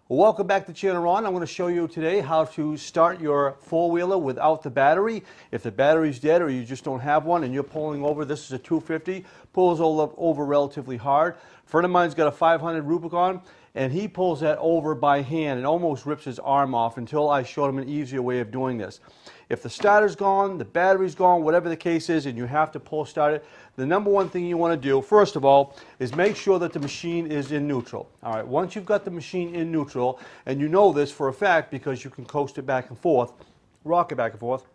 Well, welcome back to Channel Ron. I'm going to show you today how to start your four-wheeler without the battery. If the battery's dead or you just don't have one and you're pulling over, this is a 250, pulls over relatively hard. A friend of mine's got a 500 Rubicon and he pulls that over by hand and almost rips his arm off until I showed him an easier way of doing this. If the starter's gone, the battery's gone, whatever the case is, and you have to pull start it, the number one thing you want to do, first of all, is make sure that the machine is in neutral. All right, once you've got the machine in neutral, and you know this for a fact because you can coast it back and forth, rock it back and forth,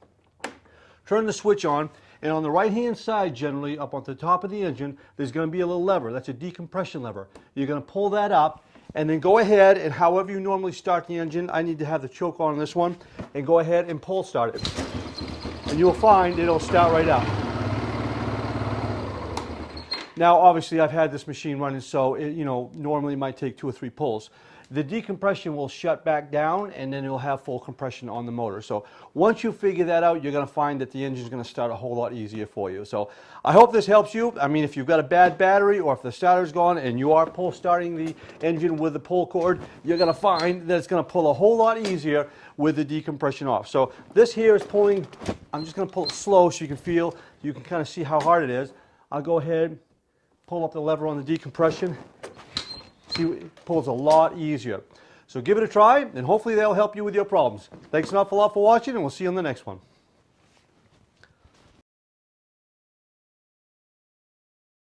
turn the switch on, and on the right-hand side, generally, up on the top of the engine, there's going to be a little lever. That's a decompression lever. You're going to pull that up, and then go ahead and however you normally start the engine, I need to have the choke on this one, and go ahead and pull start it. And you'll find it'll start right up. Now, obviously, I've had this machine running, so normally it might take 2 or 3 pulls. The decompression will shut back down, and then it'll have full compression on the motor. So once you figure that out, you're going to find that the engine's going to start a whole lot easier for you. So I hope this helps you. I mean, if you've got a bad battery or if the starter's gone and you are pull starting the engine with the pull cord, you're going to find that it's going to pull a whole lot easier with the decompression off. So this here is pulling. I'm just going to pull it slow so you can kind of see how hard it is. I'll go ahead, pull up the lever on the decompression. See, it pulls a lot easier. So give it a try, and hopefully that'll help you with your problems. Thanks an awful lot for watching, and we'll see you on the next one.